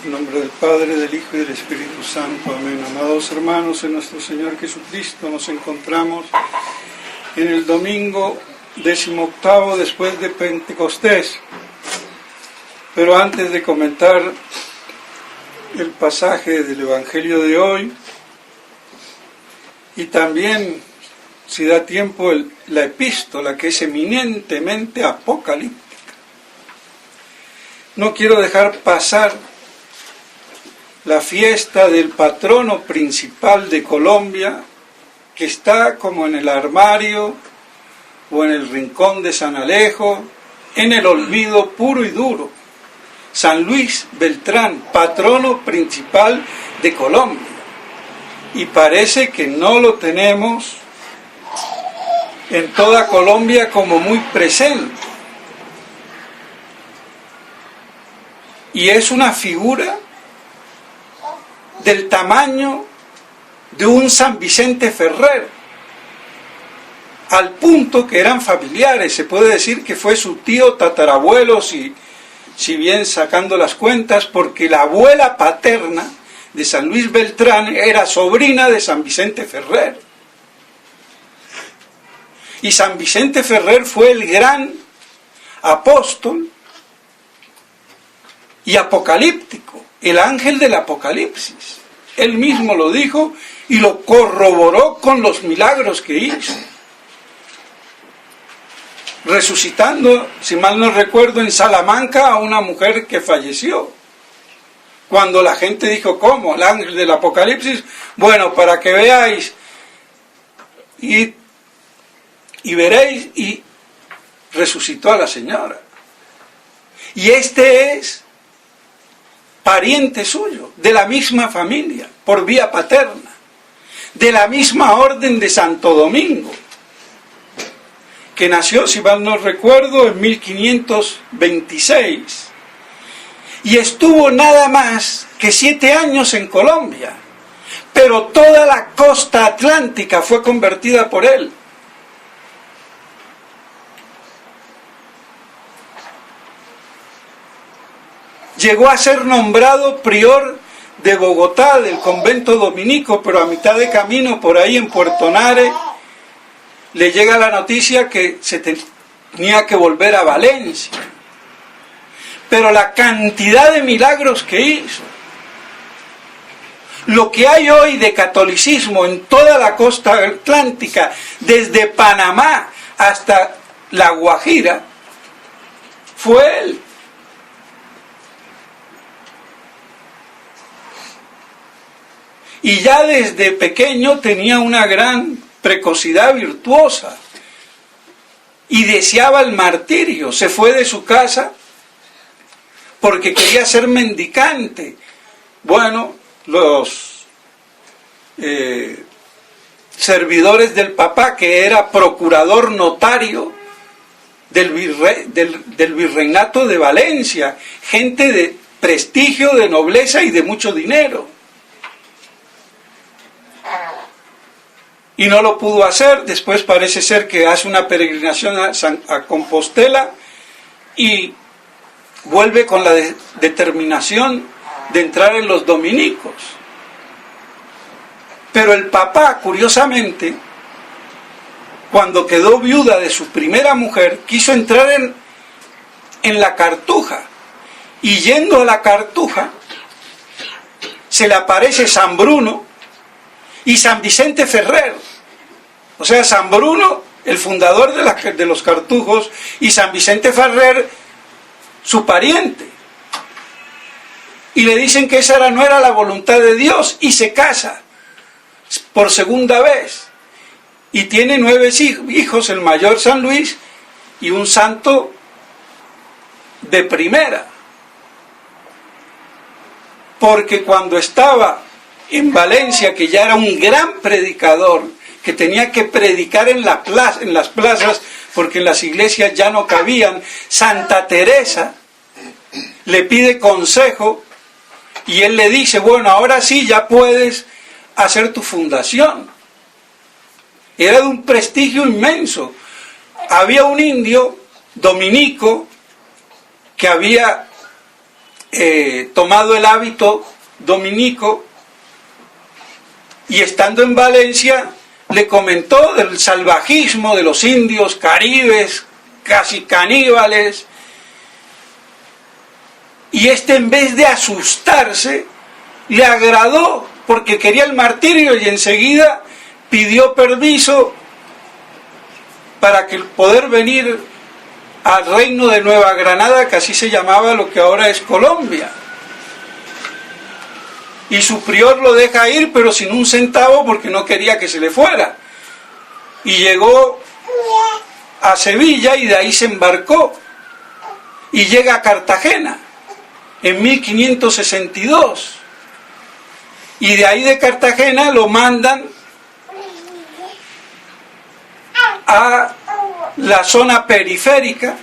En nombre del Padre, del Hijo y del Espíritu Santo. Amén. Amados hermanos, en nuestro Señor Jesucristo nos encontramos en el domingo 18º después de Pentecostés. Pero antes de comentar el pasaje del Evangelio de hoy, y también, si da tiempo, la epístola, que es eminentemente apocalíptica, no quiero dejar pasar la fiesta del patrono principal de Colombia, que está como en el armario o en el rincón de San Alejo, en el olvido puro y duro. San Luis Beltrán, patrono principal de Colombia. Y parece que no lo tenemos en toda Colombia como muy presente. Y es una figura del tamaño de un San Vicente Ferrer, al punto que eran familiares. Se puede decir que fue su tío tatarabuelo, si bien sacando las cuentas, porque la abuela paterna de San Luis Beltrán era sobrina de San Vicente Ferrer. Y San Vicente Ferrer fue el gran apóstol y apocalíptico, el ángel del Apocalipsis. Él mismo lo dijo y lo corroboró con los milagros que hizo. Resucitando, si mal no recuerdo, en Salamanca a una mujer que falleció. Cuando la gente dijo, ¿cómo? ¿El ángel del Apocalipsis? Bueno, para que veáis y veréis, y resucitó a la señora. Y este es pariente suyo, de la misma familia, por vía paterna, de la misma orden de Santo Domingo, que nació, si mal no recuerdo, en 1526, y estuvo nada más que 7 años en Colombia, pero toda la costa atlántica fue convertida por él. Llegó a ser nombrado prior de Bogotá, del convento dominico, pero a mitad de camino, por ahí en Puerto Nare, le llega la noticia que se tenía que volver a Valencia. Pero la cantidad de milagros que hizo, lo que hay hoy de catolicismo en toda la costa atlántica, desde Panamá hasta La Guajira, fue él. Y ya desde pequeño tenía una gran precocidad virtuosa y deseaba el martirio. Se fue de su casa porque quería ser mendicante. Bueno, los servidores del papá, que era procurador notario del virreinato de Valencia, gente de prestigio, de nobleza y de mucho dinero. Y no lo pudo hacer. Después parece ser que hace una peregrinación a Compostela y vuelve con la determinación de entrar en los dominicos. Pero el papá, curiosamente, cuando quedó viuda de su primera mujer, quiso entrar en la Cartuja, y yendo a la Cartuja se le aparece San Bruno y San Vicente Ferrer. O sea, San Bruno, el fundador de los cartujos, y San Vicente Ferrer, su pariente. Y le dicen que esa no era la voluntad de Dios, y se casa por segunda vez. Y tiene 9 hijos, el mayor San Luis, y un santo de primera. Porque cuando estaba en Valencia, que ya era un gran predicador, que tenía que predicar en las plazas, porque en las iglesias ya no cabían, Santa Teresa le pide consejo, y él le dice, bueno, ahora sí ya puedes hacer tu fundación. Era de un prestigio inmenso. Había un indio dominico que había tomado el hábito dominico, y estando en Valencia le comentó del salvajismo de los indios caribes, casi caníbales, y en vez de asustarse, le agradó porque quería el martirio y enseguida pidió permiso para poder venir al reino de Nueva Granada, que así se llamaba lo que ahora es Colombia. Y su prior lo deja ir, pero sin un centavo porque no quería que se le fuera. Y llegó a Sevilla y de ahí se embarcó. Y llega a Cartagena en 1562. Y de ahí de Cartagena lo mandan a la zona periférica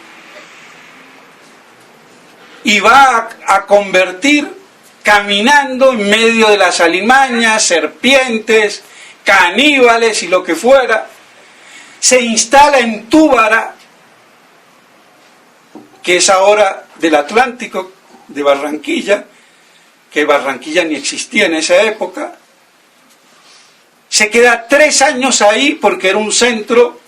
y va a convertir caminando en medio de las alimañas, serpientes, caníbales y lo que fuera. Se instala en Túbara, que es ahora del Atlántico, de Barranquilla, que Barranquilla ni existía en esa época. Se queda 3 años ahí porque era un centro,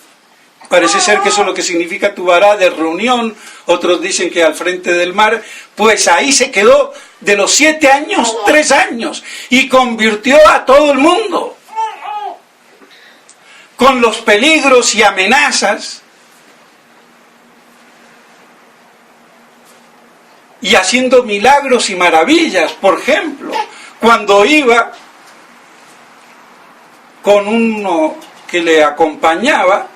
parece ser que eso es lo que significa Túbara, de reunión, otros dicen que al frente del mar. Pues ahí se quedó de los 7 años, 3 años, y convirtió a todo el mundo, con los peligros y amenazas, y haciendo milagros y maravillas. Por ejemplo, cuando iba con uno que le acompañaba,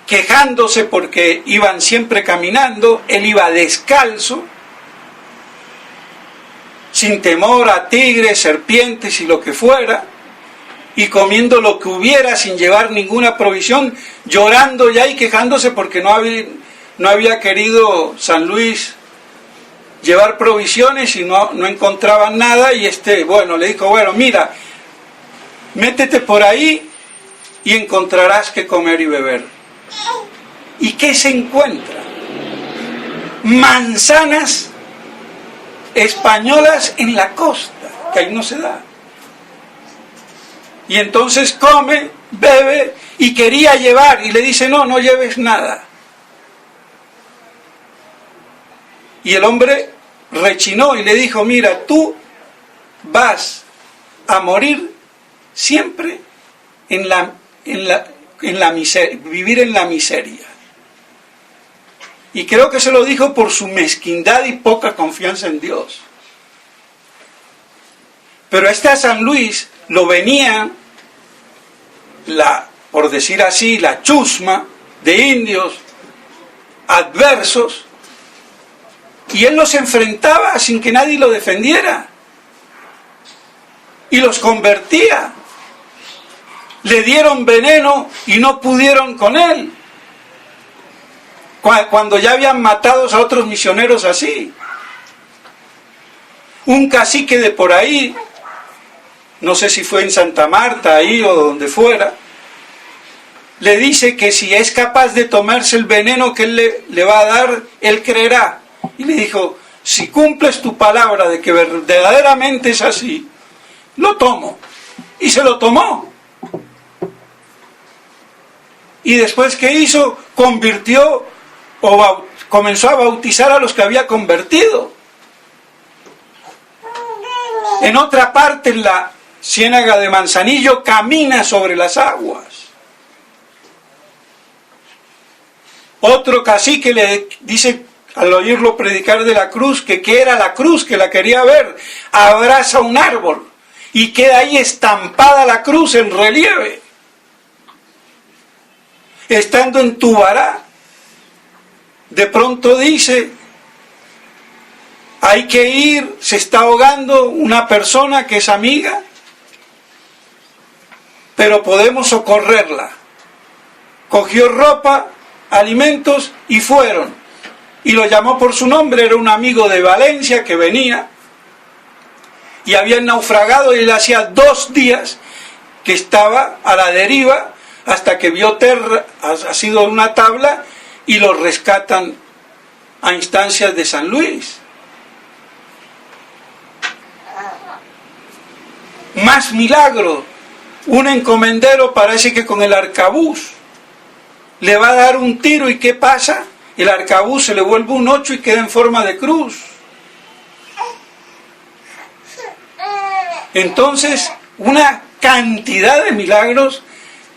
quejándose porque iban siempre caminando, él iba descalzo, sin temor a tigres, serpientes y lo que fuera, y comiendo lo que hubiera sin llevar ninguna provisión, llorando ya y quejándose porque no había querido San Luis llevar provisiones y no encontraban nada. Y le dijo, bueno, mira, métete por ahí y encontrarás que comer y beber. ¿Y qué se encuentra? Manzanas españolas en la costa, que ahí no se da. Y entonces come, bebe, y quería llevar, y le dice, no lleves nada. Y el hombre rechinó y le dijo, mira, tú vas a morir siempre en la miseria, vivir en la miseria. Y creo que se lo dijo por su mezquindad y poca confianza en Dios. Pero a San Luis lo venía, por decir así, la chusma de indios adversos, y él los enfrentaba sin que nadie lo defendiera, y los convertía. Le dieron veneno y no pudieron con él, cuando ya habían matado a otros misioneros así. Un cacique de por ahí, no sé si fue en Santa Marta ahí o donde fuera, le dice que si es capaz de tomarse el veneno que él le va a dar, él creerá. Y le dijo, si cumples tu palabra de que verdaderamente es así, lo tomo. Y se lo tomó. Y después, ¿qué hizo? Convirtió comenzó a bautizar a los que había convertido. En otra parte, en la ciénaga de Manzanillo, camina sobre las aguas. Otro cacique le dice, al oírlo predicar de la cruz, que era la cruz, que la quería ver, abraza un árbol y queda ahí estampada la cruz en relieve. Estando en Túbara, de pronto dice, hay que ir, se está ahogando una persona que es amiga, pero podemos socorrerla. Cogió ropa, alimentos y fueron. Y lo llamó por su nombre, era un amigo de Valencia que venía, y habían naufragado, y él hacía 2 días que estaba a la deriva, hasta que vio tierra, ha sido una tabla, y lo rescatan a instancias de San Luis. más milagros. Un encomendero parece que con el arcabuz le va a dar un tiro y ¿qué pasa? El arcabuz se le vuelve un 8 y queda en forma de cruz. Entonces, una cantidad de milagros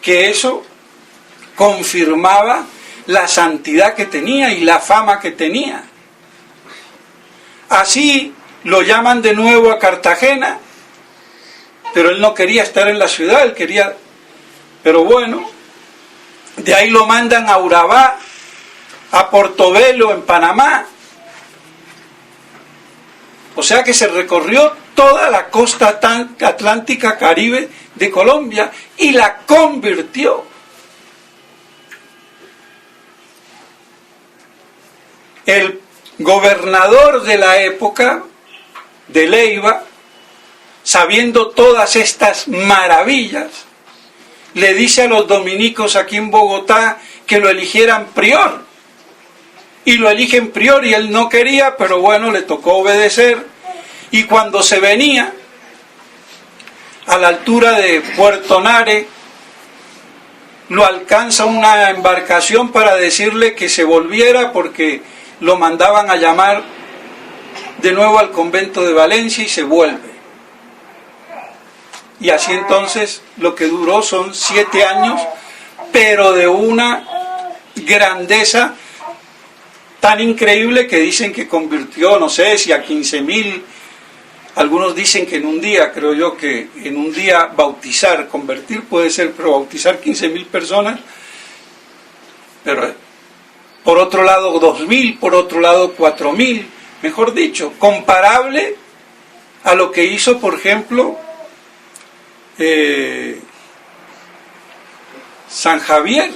que eso confirmaba la santidad que tenía y la fama que tenía. Así lo llaman de nuevo a Cartagena, pero él no quería estar en la ciudad, él quería... Pero bueno, de ahí lo mandan a Urabá, a Portobelo, en Panamá. O sea que se recorrió toda la costa atlántica caribe de Colombia y la convirtió. El gobernador de la época, de Leiva, sabiendo todas estas maravillas, le dice a los dominicos aquí en Bogotá que lo eligieran prior. Y lo eligen prior y él no quería, pero bueno, le tocó obedecer. Y cuando se venía a la altura de Puerto Nare, lo alcanza una embarcación para decirle que se volviera porque lo mandaban a llamar de nuevo al convento de Valencia y se vuelve. Y así entonces lo que duró son 7 años, pero de una grandeza tan increíble que dicen que convirtió, no sé si a 15.000, algunos dicen que en un día, creo yo que en un día bautizar, convertir puede ser, pero bautizar 15.000 personas, pero por otro lado 2.000, por otro lado 4.000, mejor dicho, comparable a lo que hizo, por ejemplo, San Javier,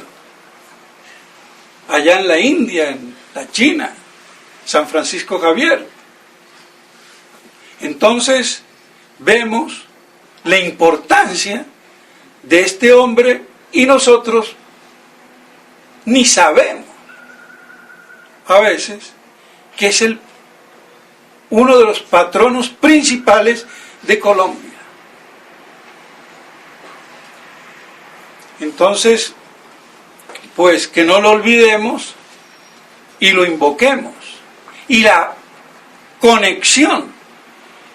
allá en la India, en la China, San Francisco Javier. Entonces vemos la importancia de este hombre y nosotros ni sabemos a veces que es uno de los patronos principales de Colombia. Entonces, pues que no lo olvidemos y lo invoquemos. Y la conexión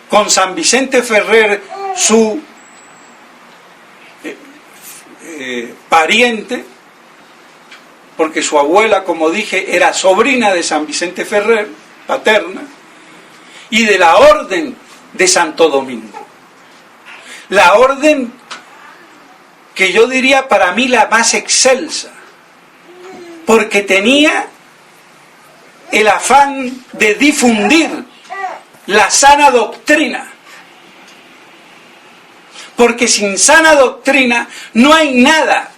con San Vicente Ferrer, su pariente, porque su abuela, como dije, era sobrina de San Vicente Ferrer, paterna, y de la Orden de Santo Domingo. La orden que yo diría para mí la más excelsa, porque tenía el afán de difundir la sana doctrina, porque sin sana doctrina no hay nada,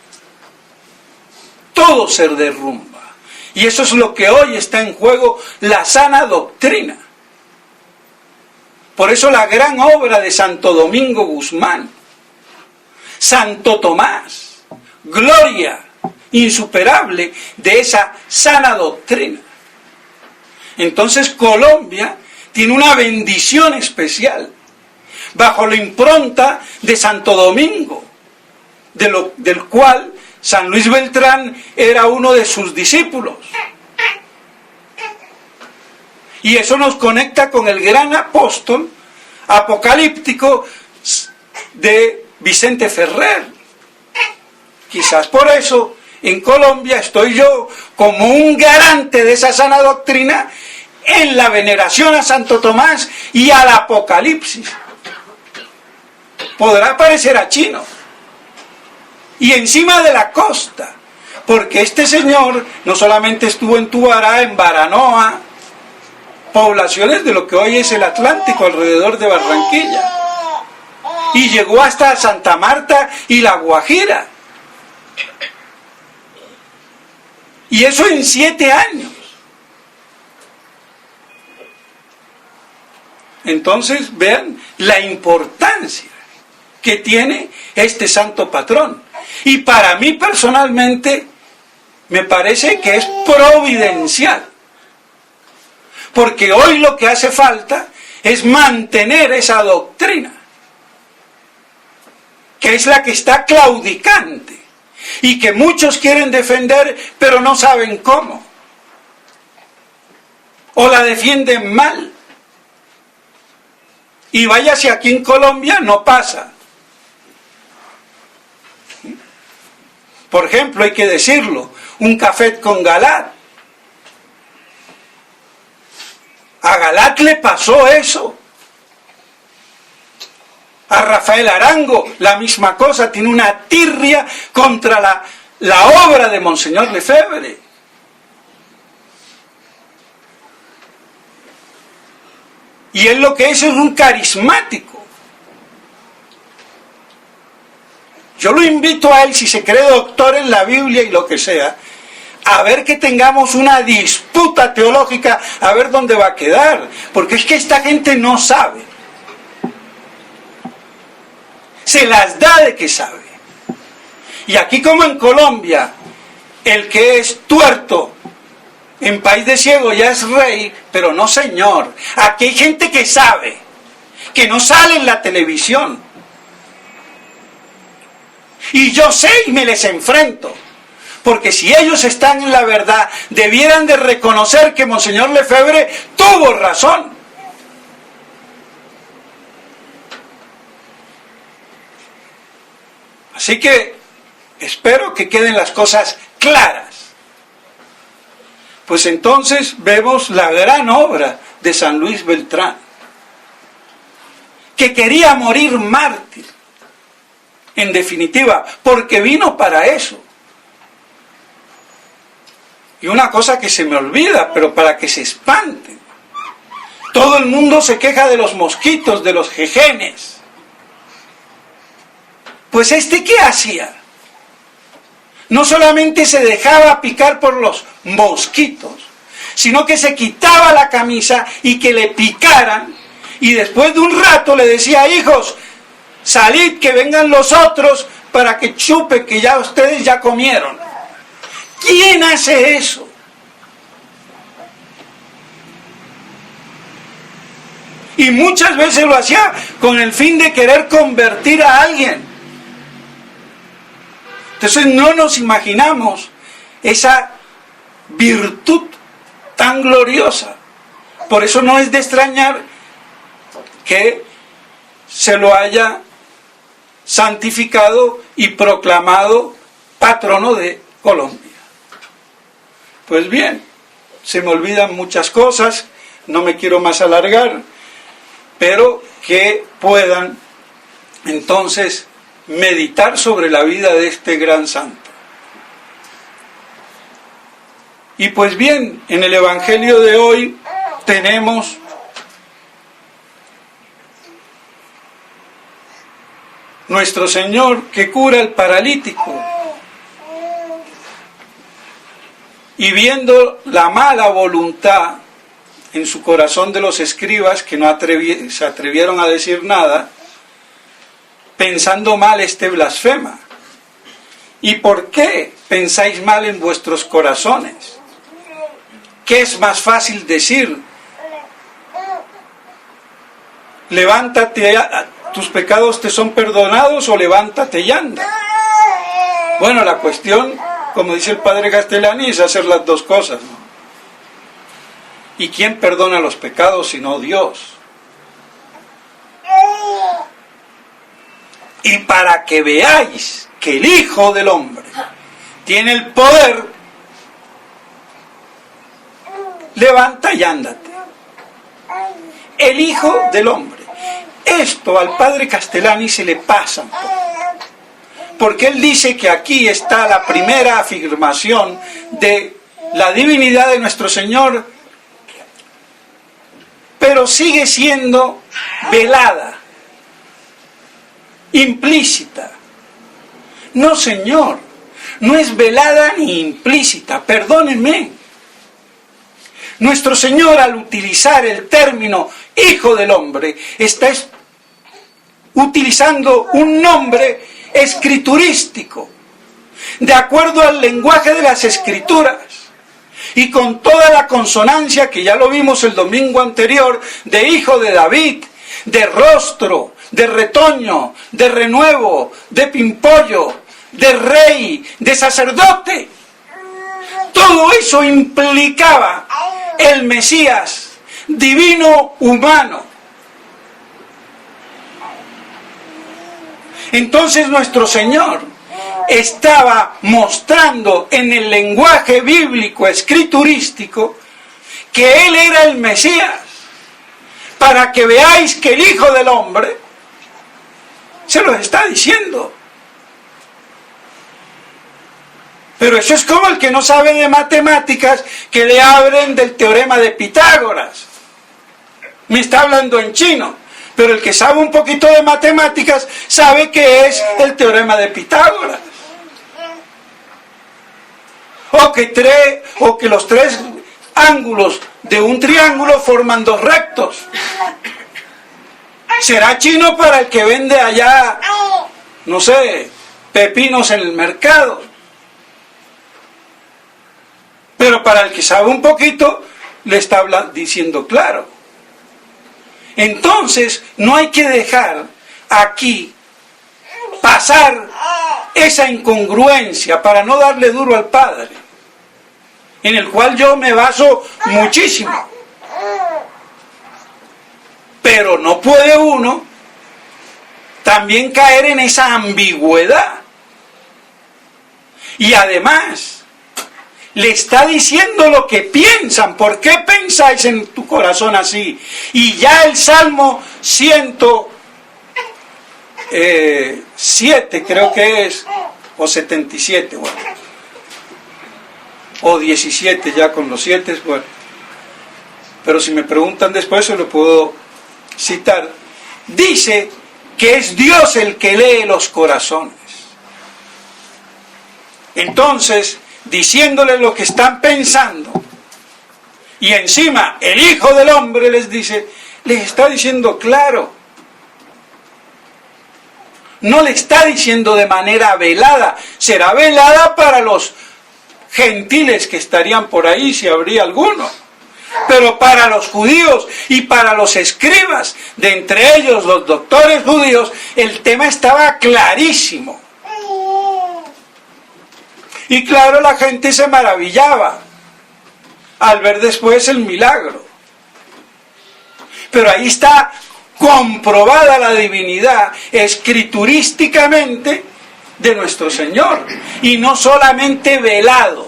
todo se derrumba, y eso es lo que hoy está en juego, la sana doctrina. Por eso la gran obra de Santo Domingo Guzmán, Santo Tomás, gloria insuperable de esa sana doctrina. Entonces Colombia tiene una bendición especial bajo la impronta de Santo Domingo, del cual San Luis Beltrán era uno de sus discípulos. Y eso nos conecta con el gran apóstol apocalíptico de Vicente Ferrer. Quizás por eso en Colombia estoy yo como un garante de esa sana doctrina en la veneración a Santo Tomás y al Apocalipsis. Podrá parecer a chino. Y encima de la costa, porque este señor no solamente estuvo en Tubará, en Baranoa, poblaciones de lo que hoy es el Atlántico alrededor de Barranquilla, y llegó hasta Santa Marta y La Guajira, y eso en 7 años. Entonces vean la importancia que tiene este santo patrón, y para mí personalmente me parece que es providencial, porque hoy lo que hace falta es mantener esa doctrina. que es la que está claudicante y que muchos quieren defender pero no saben cómo, o la defienden mal. Y vaya si aquí en Colombia no pasa. Por ejemplo, hay que decirlo, un Café con Galat. A Galat le pasó eso. A Rafael Arango, la misma cosa, tiene una tirria contra la obra de Monseñor Lefebvre. Y él lo que es un carismático. Yo lo invito a él, si se cree doctor en la Biblia y lo que sea, a ver que tengamos una disputa teológica, a ver dónde va a quedar. Porque es que esta gente no sabe. Se las da de que sabe. Y aquí como en Colombia, el que es tuerto en país de ciego ya es rey, pero no señor. Aquí hay gente que sabe, que no sale en la televisión. Y yo sé y me les enfrento. Porque si ellos están en la verdad, debieran de reconocer que Monseñor Lefebvre tuvo razón. Así que espero que queden las cosas claras. Pues entonces vemos la gran obra de San Luis Beltrán, que quería morir mártir, en definitiva, porque vino para eso. Y una cosa que se me olvida, pero para que se espanten. Todo el mundo se queja de los mosquitos, de los jejenes. Pues ¿qué hacía? No solamente se dejaba picar por los mosquitos, sino que se quitaba la camisa y que le picaran, y después de un rato le decía: hijos, salid que vengan los otros para que chupen, que ya ustedes ya comieron. ¿Quién hace eso? Y muchas veces lo hacía con el fin de querer convertir a alguien. Entonces no nos imaginamos esa virtud tan gloriosa. Por eso no es de extrañar que se lo haya santificado y proclamado patrono de Colombia. Pues bien, se me olvidan muchas cosas, no me quiero más alargar, pero que puedan entonces meditar sobre la vida de este gran santo. Y pues bien, en el Evangelio de hoy tenemos nuestro Señor que cura al paralítico, y viendo la mala voluntad en su corazón de los escribas, que no se atrevieron a decir nada, pensando mal blasfema. ¿Y por qué pensáis mal en vuestros corazones? ¿Qué es más fácil decir? Levántate, tus pecados te son perdonados, o levántate y anda. Bueno, la cuestión, como dice el padre Castellani, es hacer las dos cosas, ¿no? ¿Y quién perdona los pecados sino Dios? Y para que veáis que el Hijo del Hombre tiene el poder, levanta y ándate. El Hijo del Hombre. Esto al padre Castellani se le pasa un poco, porque él dice que aquí está la primera afirmación de la divinidad de nuestro Señor, pero sigue siendo velada, implícita. No, Señor, no es velada ni implícita, perdónenme. Nuestro Señor, al utilizar el término Hijo del Hombre, está utilizando un nombre escriturístico, de acuerdo al lenguaje de las Escrituras, y con toda la consonancia que ya lo vimos el domingo anterior, de Hijo de David, de rostro, de retoño, de renuevo, de pimpollo, de rey, de sacerdote. Todo eso implicaba el Mesías divino humano. Entonces nuestro Señor estaba mostrando en el lenguaje bíblico escriturístico que Él era el Mesías, para que veáis que el Hijo del Hombre se lo está diciendo. Pero eso es como el que no sabe de matemáticas, que le hablen del teorema de Pitágoras. Me está hablando en chino, pero el que sabe un poquito de matemáticas sabe que es el teorema de Pitágoras. O que los tres ángulos de un triángulo forman dos rectos. Será chino para el que vende allá, no sé, pepinos en el mercado. Pero para el que sabe un poquito, le está diciendo claro. Entonces, no hay que dejar aquí pasar esa incongruencia para no darle duro al Padre, en el cual yo me baso muchísimo. Pero no puede uno también caer en esa ambigüedad. Y además, le está diciendo lo que piensan. ¿Por qué pensáis en tu corazón así? Y ya el Salmo 107, creo que es, o 77, bueno, o 17 ya con los 7, bueno. Pero si me preguntan después, se lo puedo citar. Dice que es Dios el que lee los corazones. Entonces, diciéndoles lo que están pensando, y encima el Hijo del Hombre les está diciendo claro. No le está diciendo de manera velada. Será velada para los gentiles que estarían por ahí, si habría alguno. Pero para los judíos y para los escribas, de entre ellos los doctores judíos, el tema estaba clarísimo. Y claro, la gente se maravillaba al ver después el milagro. Pero ahí está comprobada la divinidad escriturísticamente de nuestro Señor, y no solamente velado.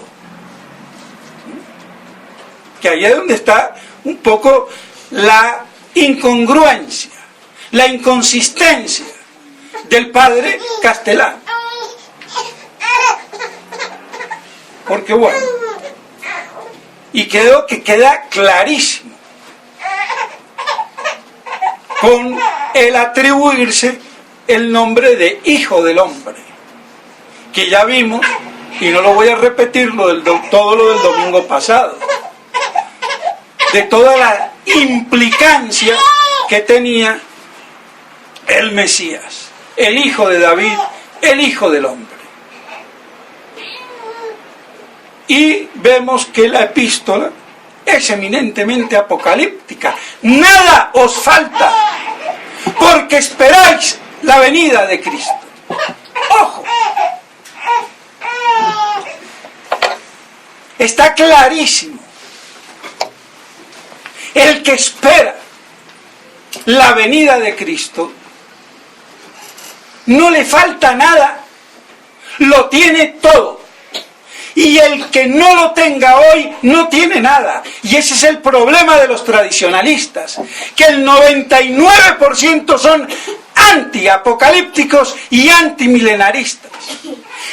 Que ahí es donde está un poco la incongruencia, la inconsistencia del padre Castelán. Porque bueno, y creo que queda clarísimo con el atribuirse el nombre de Hijo del Hombre, que ya vimos, y no lo voy a repetir todo lo del domingo pasado, de toda la implicancia que tenía el Mesías, el Hijo de David, el Hijo del Hombre. Y vemos que la epístola es eminentemente apocalíptica. Nada os falta, porque esperáis la venida de Cristo. ¡Ojo! Está clarísimo. El que espera la venida de Cristo, no le falta nada, lo tiene todo. Y el que no lo tenga hoy no tiene nada. Y ese es el problema de los tradicionalistas, que el 99% son antiapocalípticos y antimilenaristas.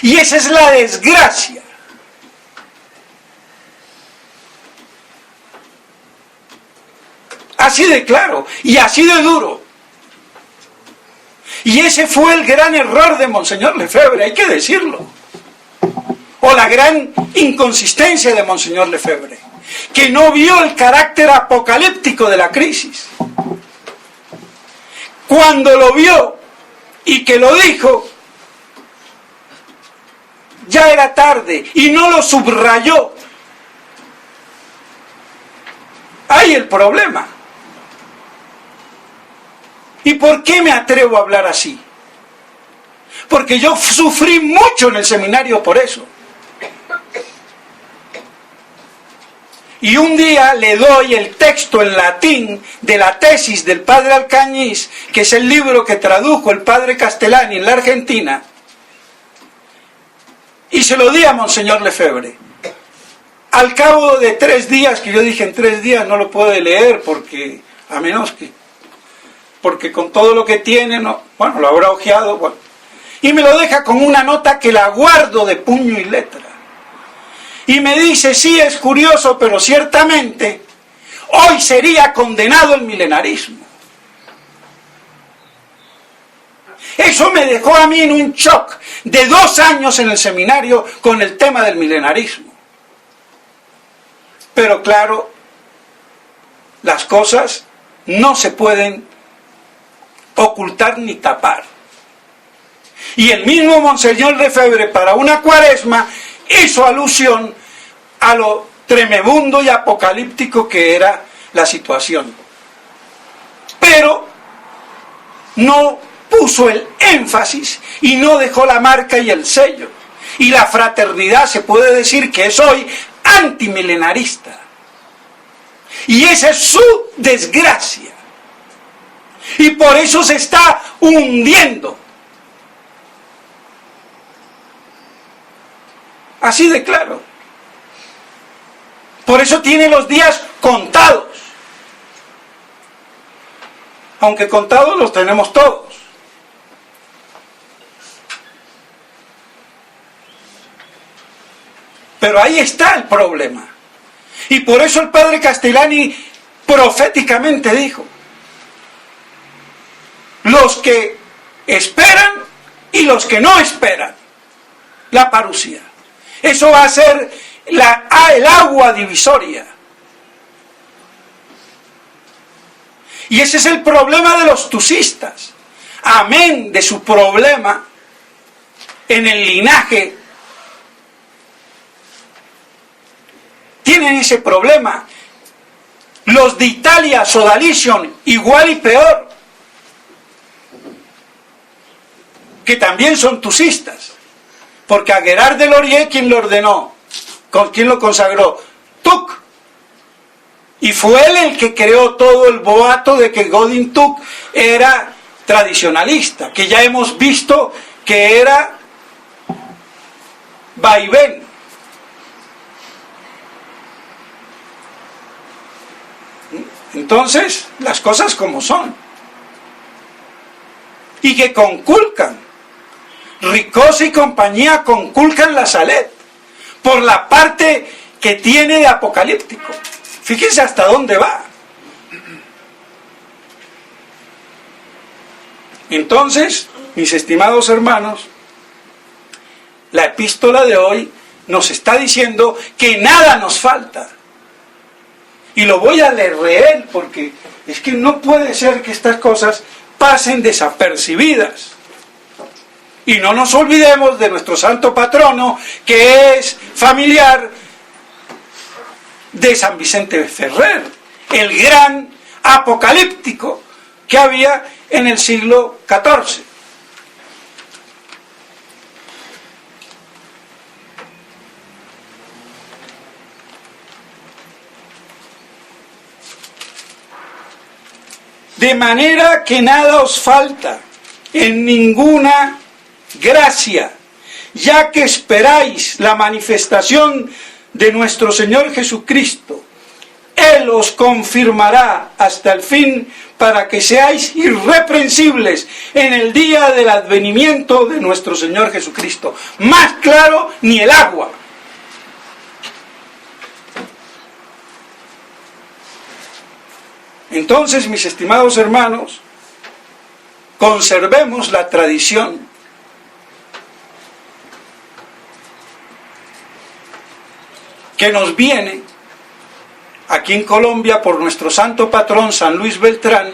Y esa es la desgracia. Así de claro y así de duro. Y ese fue el gran error de Monseñor Lefebvre, hay que decirlo. O la gran inconsistencia de Monseñor Lefebvre, que no vio el carácter apocalíptico de la crisis. Cuando lo vio y que lo dijo, ya era tarde y no lo subrayó. Ahí el problema. ¿Y por qué me atrevo a hablar así? Porque yo sufrí mucho en el seminario por eso. Y un día le doy el texto en latín de la tesis del padre Alcañiz, que es el libro que tradujo el padre Castellani en la Argentina, y se lo di a Monseñor Lefebvre. Al cabo de 3 días, que yo dije en 3 días no lo puede leer, porque a menos que, porque con todo lo que tiene, no, bueno, lo habrá hojeado, bueno, y me lo deja con una nota que la guardo de puño y letra. Y me dice, sí, es curioso, pero ciertamente hoy sería condenado el milenarismo. Eso me dejó a mí en un shock de 2 años en el seminario con el tema del milenarismo. Pero claro, las cosas no se pueden ocultar ni tapar. Y el mismo Monseñor Lefebvre, para una cuaresma, hizo alusión a lo tremebundo y apocalíptico que era la situación. Pero no puso el énfasis y no dejó la marca y el sello. Y la fraternidad se puede decir que es hoy antimilenarista. Y esa es su desgracia. Y por eso se está hundiendo. Así de claro. Por eso tiene los días contados. Aunque contados los tenemos todos. Pero ahí está el problema. Y por eso el padre Castellani proféticamente dijo: los que esperan y los que no esperan la parusía. Eso va a ser el agua divisoria. Y ese es el problema de los tusistas. Amén de su problema en el linaje. Tienen ese problema. Los de Italia, Sodalition, igual y peor. Que también son tusistas. Porque a Gerard de Laurier, ¿quién lo ordenó? ¿Quién lo consagró? Tuc. Y fue él el que creó todo el boato de que Godin Tuc era tradicionalista, que ya hemos visto que era vaivén. Entonces, las cosas como son. Y que conculcan. Ricosa y compañía conculcan la Salet por la parte que tiene de apocalíptico. Fíjense hasta dónde va. Entonces, mis estimados hermanos, la epístola de hoy nos está diciendo que nada nos falta. Y lo voy a leer porque es que no puede ser que estas cosas pasen desapercibidas. Y no nos olvidemos de nuestro santo patrono, que es familiar de San Vicente Ferrer, el gran apocalíptico que había en el siglo XIV. De manera que nada os falta en ninguna gracia, ya que esperáis la manifestación de nuestro Señor Jesucristo. Él os confirmará hasta el fin para que seáis irreprensibles en el día del advenimiento de nuestro Señor Jesucristo. Más claro ni el agua. Entonces, mis estimados hermanos, conservemos la tradición que nos viene aquí en Colombia por nuestro santo patrón San Luis Beltrán,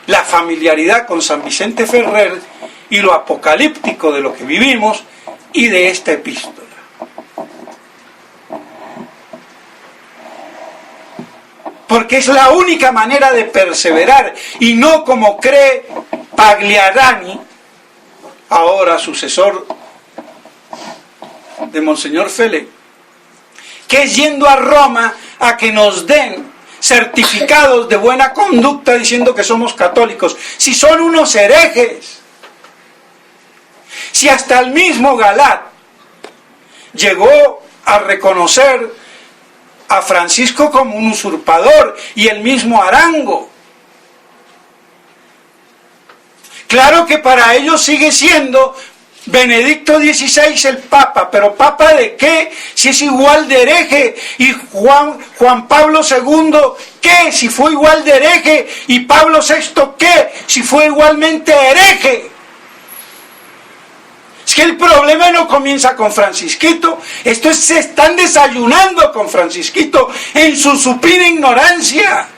la familiaridad con San Vicente Ferrer y lo apocalíptico de lo que vivimos y de esta epístola. porque es la única manera de perseverar, y no como cree Pagliarani, ahora sucesor de Monseñor Felé, que es yendo a Roma a que nos den certificados de buena conducta diciendo que somos católicos, si son unos herejes. Si hasta el mismo Galat llegó a reconocer a Francisco como un usurpador, y el mismo Arango. Claro que para ellos sigue siendo Benedicto XVI el Papa, pero ¿Papa de qué? Si es igual de hereje. Y Juan Pablo II, ¿qué? Si fue igual de hereje. Y Pablo VI, ¿qué? Si fue igualmente hereje. Es que el problema no comienza con Francisquito. Se están desayunando con Francisquito en su supina ignorancia.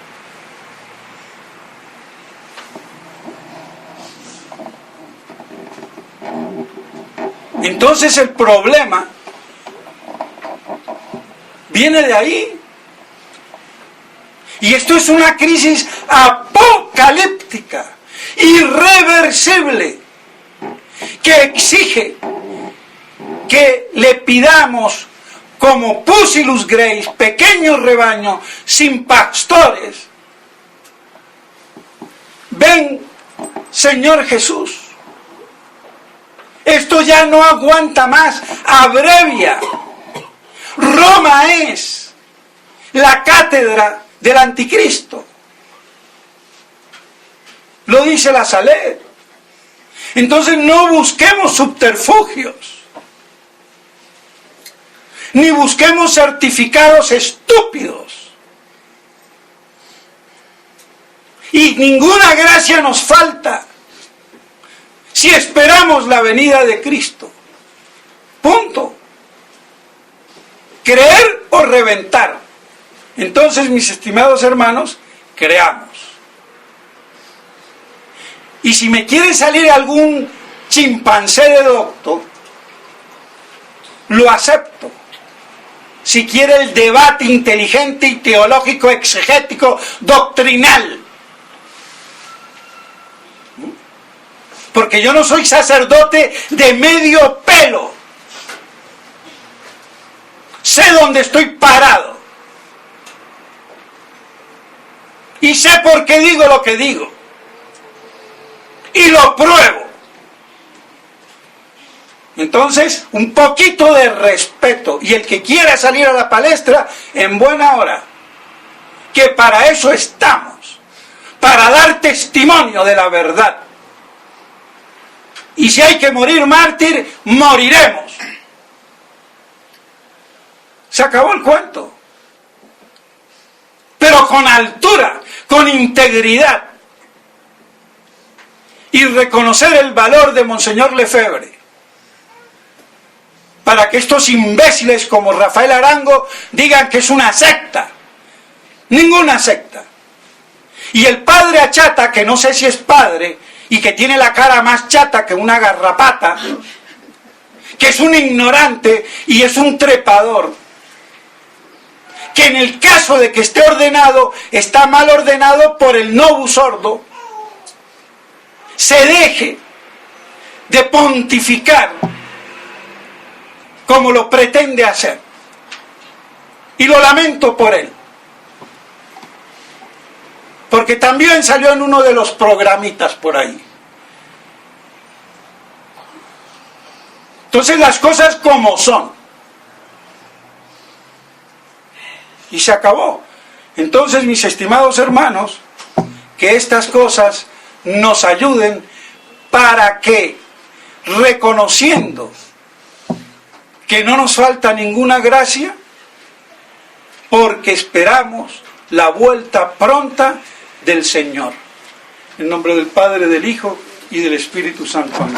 Entonces el problema viene de ahí. Y esto es una crisis apocalíptica, irreversible, que exige que le pidamos como Pusillus Grace, pequeño rebaño sin pastores: ven, Señor Jesús. Esto ya no aguanta más, abrevia. Roma es la cátedra del anticristo. Lo dice la Saler. Entonces no busquemos subterfugios, ni busquemos certificados estúpidos. Y ninguna gracia nos falta si esperamos la venida de Cristo. Punto. Creer o reventar. Entonces, mis estimados hermanos, creamos. Y si me quiere salir algún chimpancé de docto, lo acepto. Si quiere el debate inteligente y teológico, exegético, doctrinal. Porque yo no soy sacerdote de medio pelo. Sé dónde estoy parado. Y sé por qué digo lo que digo. Y lo pruebo. Entonces, un poquito de respeto. Y el que quiera salir a la palestra, en buena hora. Que para eso estamos. Para dar testimonio de la verdad. Y si hay que morir mártir, moriremos. Se acabó el cuento. Pero con altura, con integridad. Y reconocer el valor de Monseñor Lefebvre. Para que estos imbéciles como Rafael Arango digan que es una secta. Ninguna secta. Y el padre Achata, que no sé si es padre, y que tiene la cara más chata que una garrapata, que es un ignorante y es un trepador, que en el caso de que esté ordenado, está mal ordenado por el novus sordo, se deje de pontificar como lo pretende hacer. Y lo lamento por él. Porque también salió en uno de los programitas por ahí. Entonces las cosas como son. Y se acabó. Entonces, mis estimados hermanos, que estas cosas nos ayuden para que, reconociendo que no nos falta ninguna gracia, porque esperamos la vuelta pronta del Señor. En nombre del Padre, del Hijo y del Espíritu Santo. Amén.